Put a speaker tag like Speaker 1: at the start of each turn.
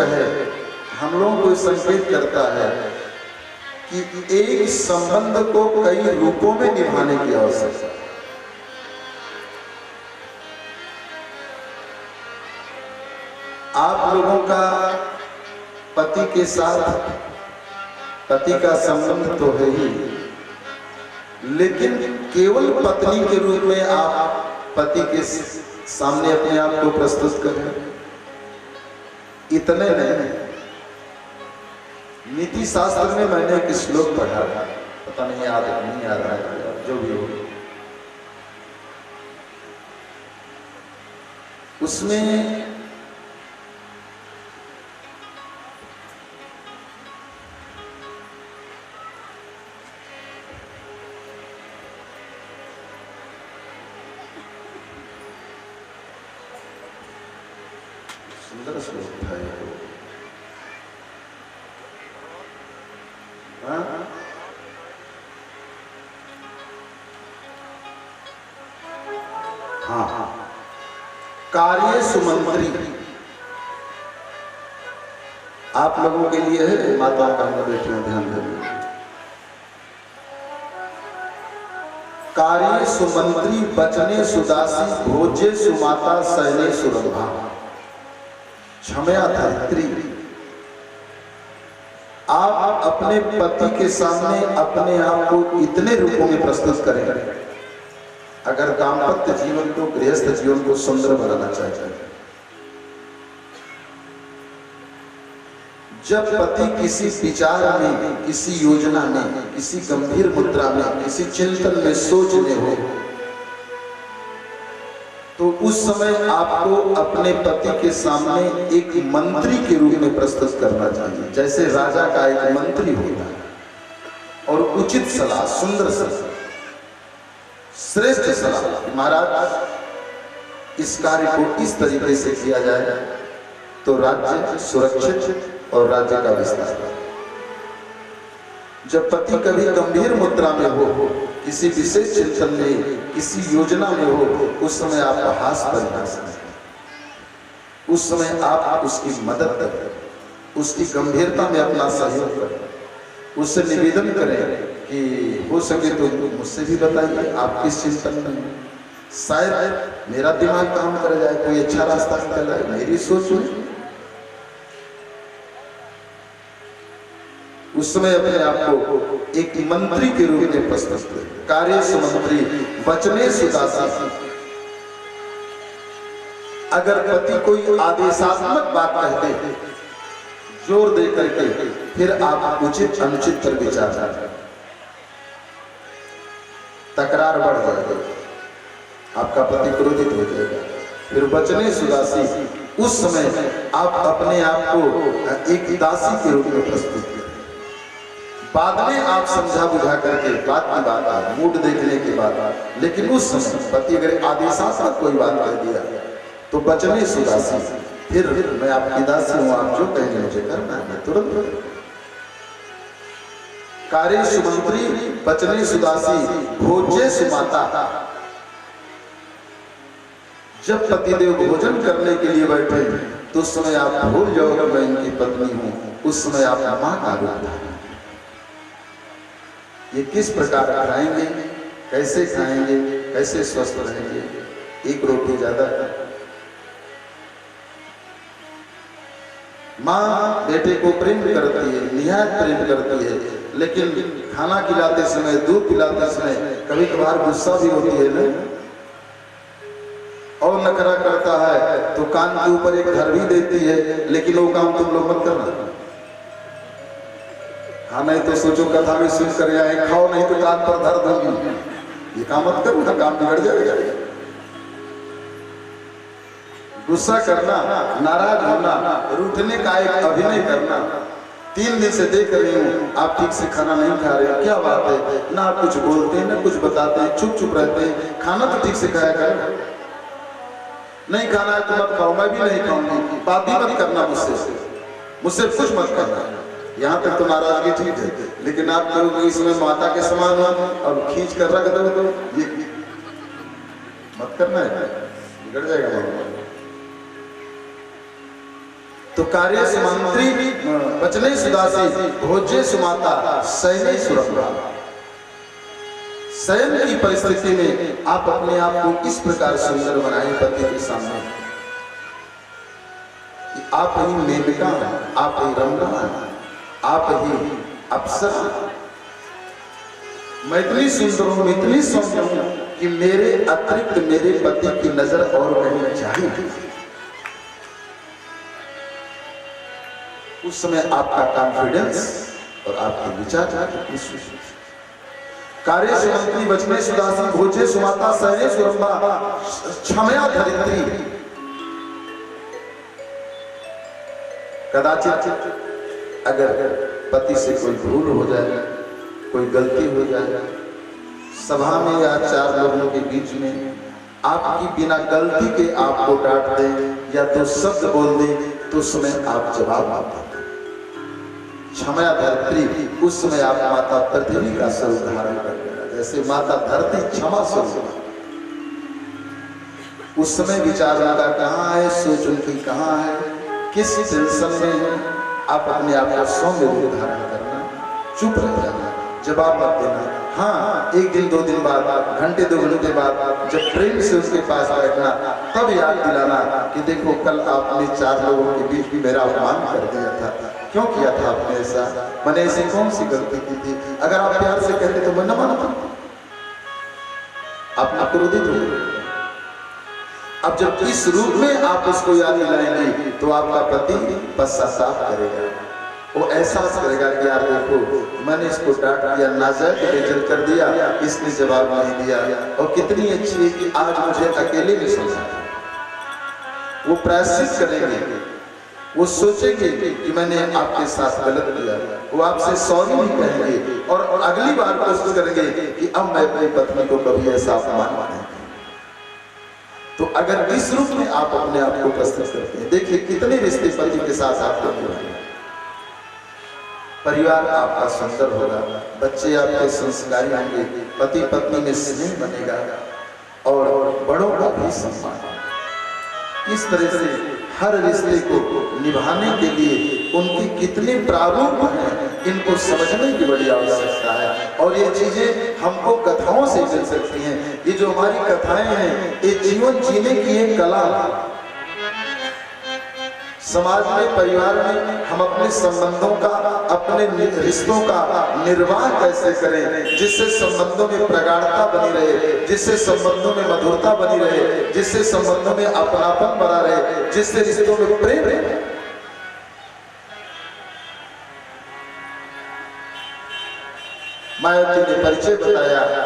Speaker 1: है, हम लोगों को संकेत करता है कि एक संबंध को कई रूपों में निभाने की आवश्यकता है। आप लोगों का पति के साथ पति का संबंध तो है ही, लेकिन केवल पत्नी के रूप में आप पति के सामने अपने आप को प्रस्तुत करें, इतने नहीं। नीति शास्त्र में मैंने एक श्लोक पढ़ा, पता नहीं याद नहीं आ रहा है, जो भी हो, उसमें सुंदर श्लोक था ये। हाँ, कार्य सुमंत्री आप लोगों के लिए है, माता का बेटियों ध्यान देना। कार्य सुमंत्री बचने सुदासी, भोज्य सुमाता सहने सुरभा, क्षमया धरित्री। आप अपने पति के सामने अपने आप को इतने रूपों में प्रस्तुत करें, अगर दाम्पत्य जीवन को, गृहस्थ जीवन को सुंदर बनाना चाहते हैं। जब पति किसी विचार में, किसी योजना में, किसी गंभीर मुद्रा में, किसी चिंतन में, सोच में हो, तो उस समय आपको अपने पति के सामने एक मंत्री के रूप में प्रस्तुत करना चाहिए, जैसे राजा का एक मंत्री होता है, और उचित सलाह, सुंदर सलाह, श्रेष्ठ सलाह, महाराज इस कार्य को इस तरीके से किया जाए तो राज्य सुरक्षित और राज्य का विस्तार। जब पति कभी गंभीर मुद्रा में हो, किसी विशेष चिंतन में, किसी योजना में हो, उस समय आप हास परिहास करें, उस समय आप उसकी मदद करें, उसकी गंभीरता में अपना सहयोग करें, उससे निवेदन करें कि हो सके तो मुझसे भी बताइए आप किस चिंतन में, शायद मेरा दिमाग काम कर जाए, कोई अच्छा रास्ता निकल जाए मेरी सोच में। उस समय अपने आप को एक मंत्री के रूप में प्रस्तुत करें। कार्य सुमंत्री वचने सुदासी, अगर पति कोई आदेशात्मक बात कहते हैं जोर दे करके, फिर आप उचित अनुचित पर विचार करें, तकरार बढ़ जाएगी, आपका पति क्रोधित हो जाएगा। फिर वचने सुदासी, उस समय आप अपने आप को एक दासी के रूप में प्रस्तुत करें। बाद में आप समझा बुझा करके, बात की बात, मूड देखने के बाद, लेकिन उस समय पति अगर आदेशात्मक कोई बात कह दिया तो वचने सुदासी, फिर मैं आपकी दासी हूं, आप जो कहेंगे मुझे करना है, मैं तुरंत। कार्य सुमंत्री वचने सुदासी, भोज्य सुमाता, जब पतिदेव भोजन करने के लिए बैठे तो उस समय आप भूल जाओ कि मैं इनकी पत्नी हूं, उस समय आप मां का रूप धारण। ये किस प्रकार खाएंगे, कैसे खाएंगे, कैसे स्वस्थ रहेंगे, एक रोटी ज्यादा। माँ बेटे को प्रेम करती है, निहायत प्रेम करती है, लेकिन खाना खिलाते समय, दूध पिलाते समय कभी कभार गुस्सा भी होती है ना, और नखरा करता है तो कान के ऊपर एक घर भी देती है, लेकिन वो काम तुम लोग मत करना। हाँ, नहीं तो सोचो कथा में सुन कर आए, खाओ नहीं तो कान पर दर्द होगी, ये काम मत करो ना, काम बिगड़ जाएगा। गुस्सा करना, नाराज होना, रूठने का एक अभिनय करना, 3 दिन से देख रही हूँ आप ठीक से खाना नहीं खा रहे, क्या बात है, ना आप कुछ बोलते हैं ना कुछ बताते हैं, चुप चुप रहते हैं, खाना तो ठीक से खाया करें, नहीं खाना है तो मत खाओ, मैं भी नहीं खाऊंगी, बात भी मत करना मुझसे कुछ मत करना। यहाँ तक तो नाराजगी ठीक है, लेकिन आप लोग इसमें माता के समान हो और खींच कर रख दो तो ये मत करना है, बिगड़ जाएगा। तो कार्य सुमंत्री वचने सुदासी भोज्य सुमाता शयने सुरंभा। शयन की परिस्थिति में आप अपने आप को इस प्रकार सुंदर बनाए पति के सामने कि आप ही मेनका हैं, आप ही रंगा हैं, आप ही अप्सरा। मैं इतनी सुंदर हूं, इतनी सौम्य हूं कि मेरे अतिरिक्त मेरे पति की नजर और कहीं जाएगी। उस समय आपका कॉन्फिडेंस और आपके विचार कार्य सुमंत्री वचने सुदासी भोजे सुमाता शयने सुरंभा क्षमया धरित्री। कदाचित अगर पति से कोई भूल हो जाए, कोई गलती हो जाए, सभा में या चार लोगों के बीच में आपकी बिना गलती के आपको डांट दें या दो शब्द बोल दें, तो उस समय आप जवाब ना दें। क्षमया धरित्री, उस समय आप माता पृथ्वी का स्वरूप धारण कर लेना, जैसे माता धरती क्षमा स्वरूप। उस समय विचार उनका कहाँ है, सोच उनकी कहाँ है, किस टेंशन में है, आप अपने आप को सौम्य रूप धारण करना, चुप रह जाना, जवाब मत देना। हाँ, एक दिन दो दिन बाद, घंटे दो घंटे बाद जब प्रेम से उसके पास बैठना, तब याद दिलाना कि देखो कल आपने चार लोगों के बीच भी मेरा अपमान कर दिया था, क्यों किया था आपने ऐसा, मैंने ऐसी कौन सी गलती की थी। अगर आप प्यार से कहते तो मैं न मानता, आप क्रोधित हो। अब जब इस रूप में आप उसको याद दिलाएंगे तो आपका पति पश्चाताप करेगा, वो एहसास करेगा कि यार देखो मैंने इसको डांट दिया, नाजायज बेइज्जत कर दिया, इसने जवाब नहीं दिया, और कितनी अच्छी है कि आज मुझे अकेले में समझा। वो प्रायश्चित करेंगे, वो सोचेंगे कि मैंने आपके साथ गलत किया, वो आपसे सॉरी भी कहेंगे और अगली बार कोशिश करेंगे कि अब मैं अपनी पत्नी को कभी ऐसा अपमान नहीं। तो अगर इस रूप में आप अपने आप को प्रस्तुत करते हैं, देखिए कितने रिश्ते पति के साथ आपको निभाएंगे। परिवार आपका सुंदर होगा, बच्चे आपके संस्कारी होंगे, पति पत्नी में स्नेह बनेगा और बड़ों का भी सम्मान। इस तरह से हर रिश्ते को निभाने के लिए उनकी कितने प्रारूप हैं, इनको समझने की बड़ी आवश्यकता है। और ये चीजें हमको कथाओं से मिल सकती हैं। ये जो हमारी कथाएं हैं, ये जीवन जीने की एक कला है। समाज में, परिवार में हम अपने संबंधों का, अपने रिश्तों का निर्वाह कैसे करें, जिससे संबंधों में प्रगाढ़ता बनी रहे, जिससे संबंधों में मधुरता बनी रहे, जिससे संबंधों में अपनापन बना रहे, जिससे रिश्तों में प्रेम रहे। मायावती ने परिचय बताया